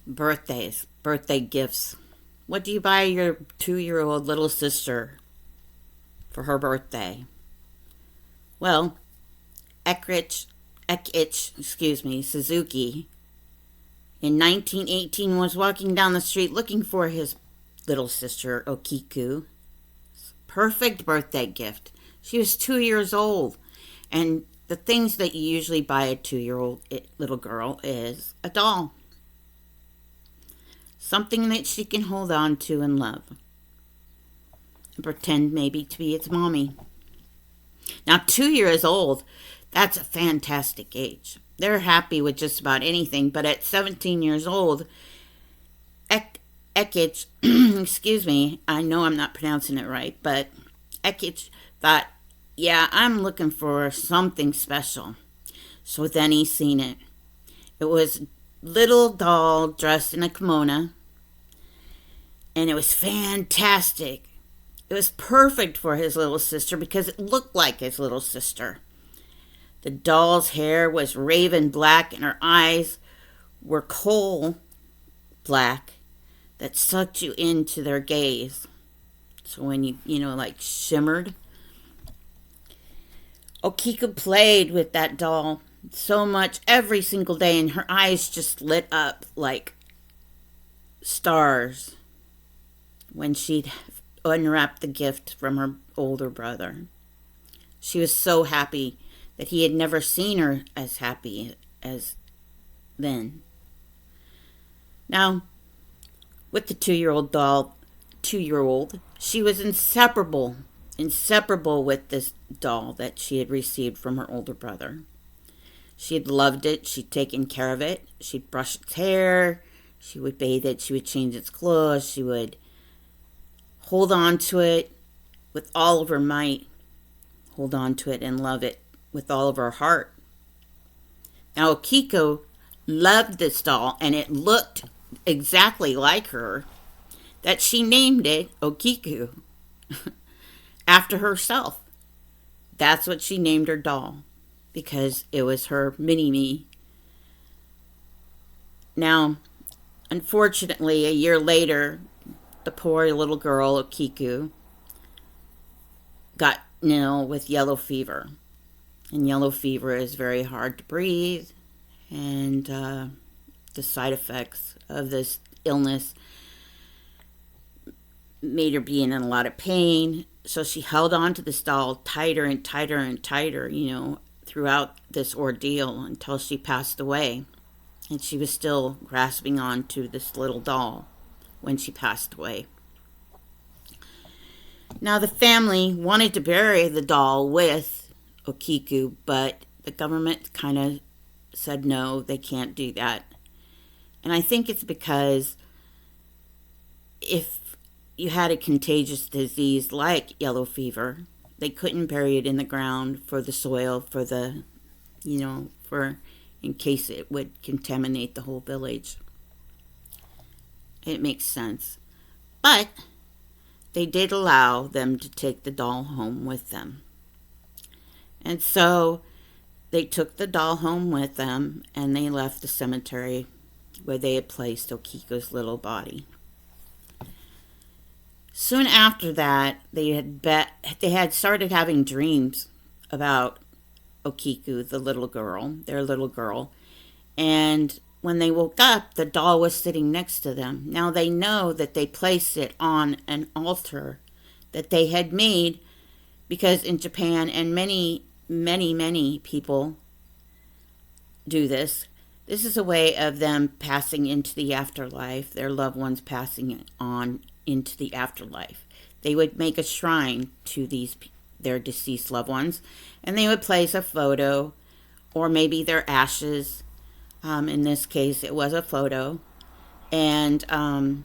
Birthdays, birthday gifts. What do you buy your 2-year-old little sister for her birthday? Well, Suzuki, in 1918 was walking down the street looking for his little sister, OKiKu. Perfect birthday gift. She was 2 years old, and the things that you usually buy a 2-year-old little girl is a doll. Something that she can hold on to and love. And pretend maybe to be its mommy. Now, 2 years old, that's a fantastic age. They're happy with just about anything, but at 17 years old, Ekich, excuse me, I know I'm not pronouncing it right, but Ekich thought, yeah, I'm looking for something special. So then he seen it. It was little doll dressed in a kimono, and it was fantastic. It was perfect for his little sister because it looked like his little sister. The doll's hair was raven black and her eyes were coal black that sucked you into their gaze. So when you like shimmered. OKiKu played with that doll so much every single day, and her eyes just lit up like stars when she'd unwrap the gift from her older brother. She was so happy that he had never seen her as happy as then. Now, with the 2-year-old, she was inseparable with this doll that she had received from her older brother. She had loved it. She'd taken care of it. She'd brush its hair. She would bathe it. She would change its clothes. She would hold on to it with all of her might. Hold on to it and love it with all of her heart. Now, OKiKu loved this doll, and it looked exactly like her, that she named it OKiKu after herself. That's what she named her doll, because it was her mini-me. Now, unfortunately, a year later, the poor little girl, OKiKu, got ill with yellow fever. And yellow fever is very hard to breathe, and the side effects of this illness made her be in a lot of pain. So she held on to this doll tighter and tighter and tighter, throughout this ordeal until she passed away. And she was still grasping on to this little doll when she passed away. Now, the family wanted to bury the doll with OKiKu, but the government kind of said no, they can't do that. And I think it's because if you had a contagious disease like yellow fever, they couldn't bury it in the ground for the soil, for in case it would contaminate the whole village. It makes sense. But they did allow them to take the doll home with them. And so they took the doll home with them, and they left the cemetery where they had placed OKiKu's little body. Soon after that, they had started having dreams about OKiKu, their little girl, and when they woke up, the doll was sitting next to them. Now they know that they placed it on an altar that they had made, because in Japan, and many people do this. This is a way of them passing into the afterlife, their loved ones passing on into the afterlife. They would make a shrine to their deceased loved ones, and they would place a photo, or maybe their ashes. In this case, it was a photo, and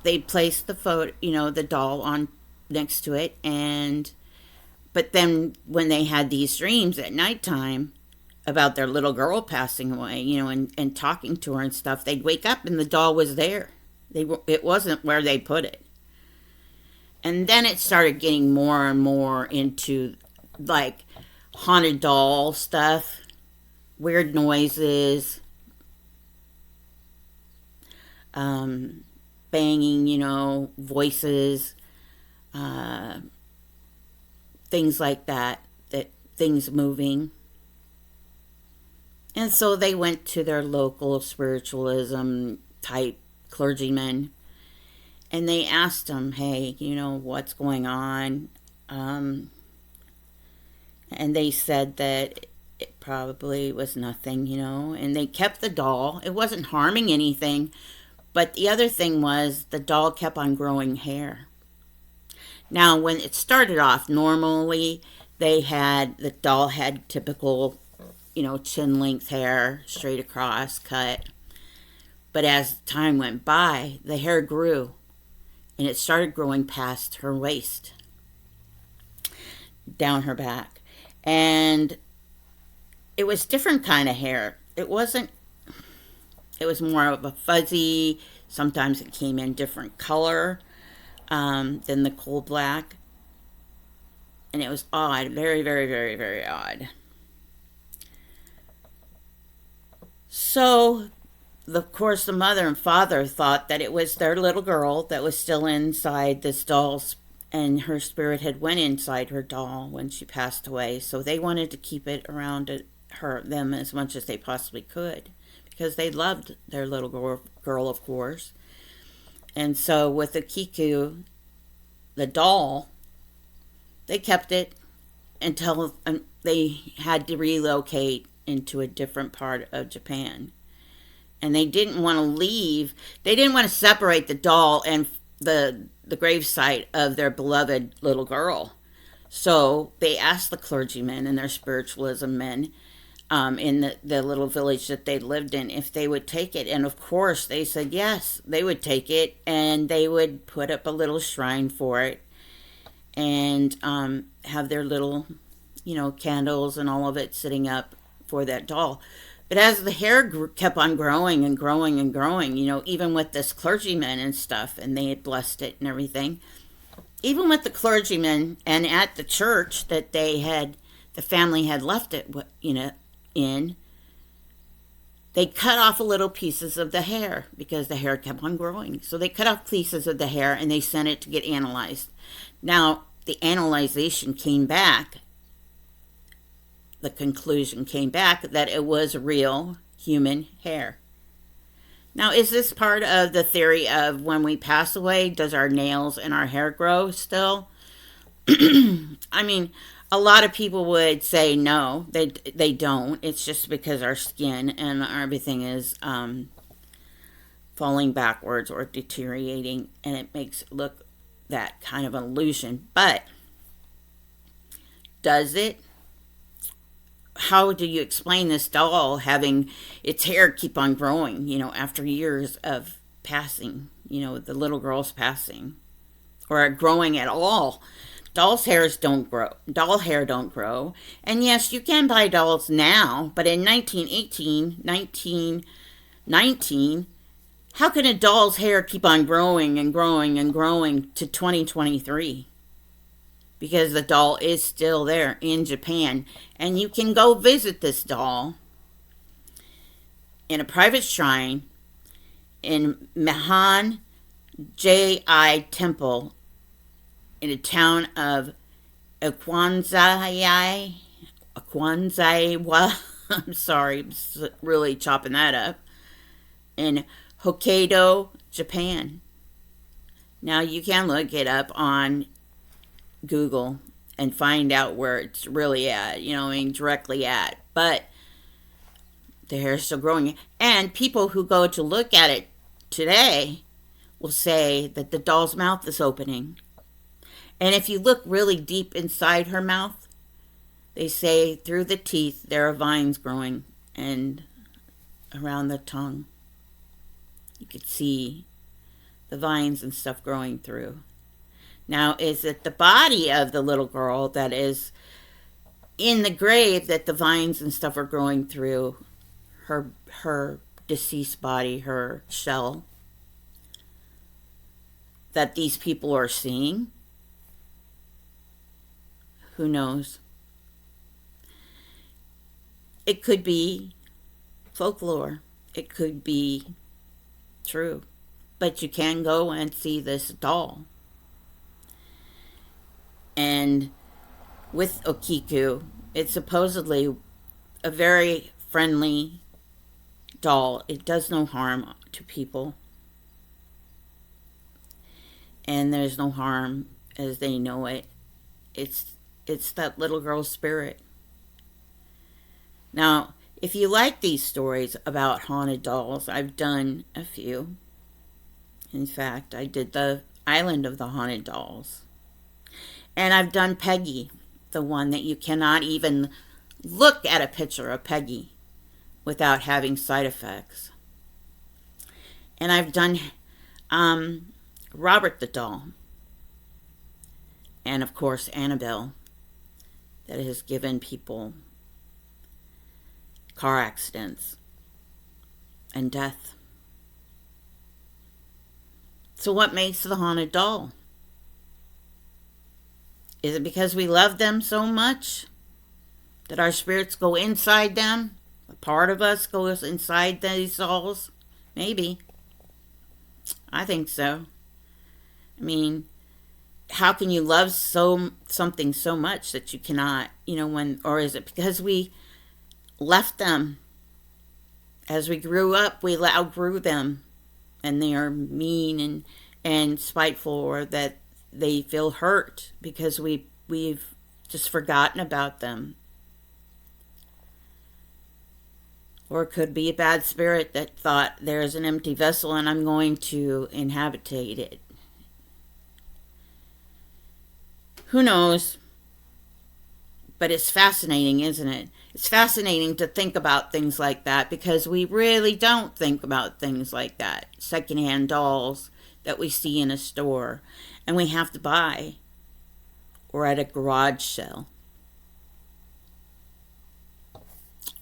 they placed the photo, the doll on next to it, but then when they had these dreams at nighttime about their little girl passing away, and talking to her and stuff, they'd wake up and the doll was there. It wasn't where they put it. And then it started getting more and more into like haunted doll stuff, weird noises, um, banging, voices, uh, things like that, things moving. And so they went to their local spiritualism type clergyman and they asked him, hey, what's going on? Um, and they said that it probably was nothing, and they kept the doll. It wasn't harming anything, but the other thing was the doll kept on growing hair. Now, when it started off, normally the doll had typical, chin length hair, straight across, cut. But as time went by, the hair grew and it started growing past her waist, down her back. And it was different kind of hair. It was more of a fuzzy, sometimes it came in different color than the coal black. And it was odd, very, very, very, very odd. So, of course, the mother and father thought that it was their little girl that was still inside this doll's, and her spirit had went inside her doll when she passed away. So they wanted to keep it around them as much as they possibly could because they loved their little girl, of course. And so with the OKiKu, the doll, they kept it until they had to relocate into a different part of Japan. And they didn't want to leave. They didn't want to separate the doll and the gravesite of their beloved little girl. So they asked the clergymen and their spiritualism men in the little village that they lived in if they would take it. And of course, they said yes, they would take it, and they would put up a little shrine for it and have their little, candles and all of it sitting up for that doll. But as the hair kept on growing and growing and growing, even with this clergyman and stuff, and they had blessed it and everything, even with the clergyman and at the church that the family had left it, in, they cut off little pieces of the hair because the hair kept on growing. So they cut off pieces of the hair and they sent it to get analyzed. Now, the analyzation came back. The conclusion came back that it was real human hair. Now, is this part of the theory of when we pass away, does our nails and our hair grow still? I mean, a lot of people would say no, they don't. It's just because our skin and everything is falling backwards or deteriorating, and it makes it look that kind of an illusion. But does it? How do you explain this doll having its hair keep on growing, after years of passing, the little girl's passing, or growing at all? Doll hair don't grow. And yes, you can buy dolls now, but in 1918, 1919, how can a doll's hair keep on growing and growing and growing to 2023? Because the doll is still there in Japan. And you can go visit this doll in a private shrine in Mahan Ji Temple in the town of Akwanzaiwa. I'm sorry, I'm really chopping that up. In Hokkaido, Japan. Now you can look it up on Google and find out where it's really at, directly at. But the hair is still growing. And people who go to look at it today will say that the doll's mouth is opening. And if you look really deep inside her mouth, they say through the teeth there are vines growing and around the tongue. You could see the vines and stuff growing through. Now, is it the body of the little girl that is in the grave that the vines and stuff are growing through her deceased body, her shell, that these people are seeing? Who knows? It could be folklore. It could be true. but you can go and see this doll. And with OKiKu, it's supposedly a very friendly doll. It does no harm to people. And there's no harm as they know it. It's that little girl's spirit. Now, if you like these stories about haunted dolls, I've done a few. In fact, I did the Island of the Haunted Dolls. And I've done Peggy, the one that you cannot even look at a picture of Peggy without having side effects. And I've done Robert the doll. And of course, Annabelle, that has given people car accidents and death. So what makes the haunted doll? Is it because we love them so much that our spirits go inside them? A part of us goes inside these dolls? Maybe. I think so. I mean, how can you love something so much that you cannot, or is it because we left them as we grew up, we outgrew them, and they are mean and spiteful, or that they feel hurt because we've just forgotten about them? Or it could be a bad spirit that thought there's an empty vessel and I'm going to inhabitate it. Who knows? But it's fascinating, isn't it? It's fascinating to think about things like that, because we really don't think about things like that. Secondhand dolls that we see in a store and we have to buy, or at a garage sale.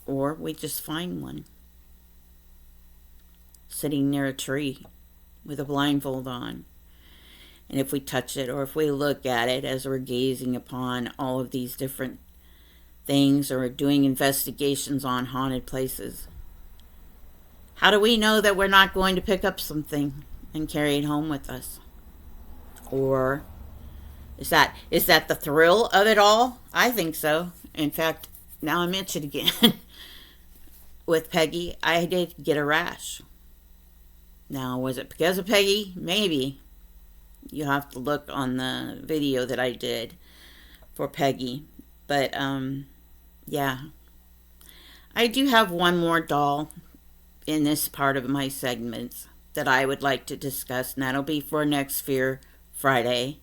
Or we just find one sitting near a tree with a blindfold on. And if we touch it, or if we look at it as we're gazing upon all of these different things, or doing investigations on haunted places, how do we know that we're not going to pick up something and carry it home with us? Or is that the thrill of it all? I think so. In fact, now I mention again, with Peggy, I did get a rash. Now, was it because of Peggy? Maybe. You have to look on the video that I did for Peggy. But, yeah. I do have one more doll in this part of my segments that I would like to discuss, and that'll be for next Fear Friday.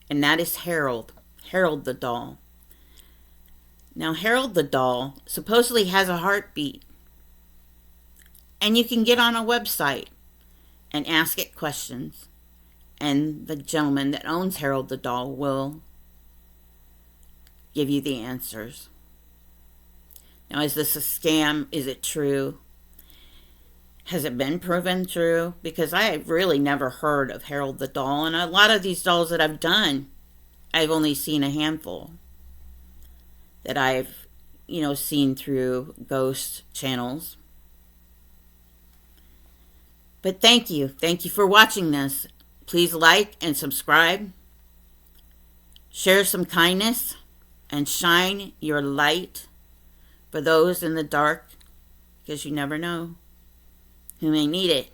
And that is Harold the doll. Now, Harold the doll supposedly has a heartbeat. And you can get on a website and ask it questions. And the gentleman that owns Harold the doll will give you the answers. Now, is this a scam? Is it true? Has it been proven true? Because I have really never heard of Harold the doll. And a lot of these dolls that I've done, I've only seen a handful that I've, seen through ghost channels. But thank you. Thank you for watching this. Please like and subscribe. Share some kindness and shine your light for those in the dark, because you never know who may need it.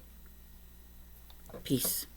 Peace.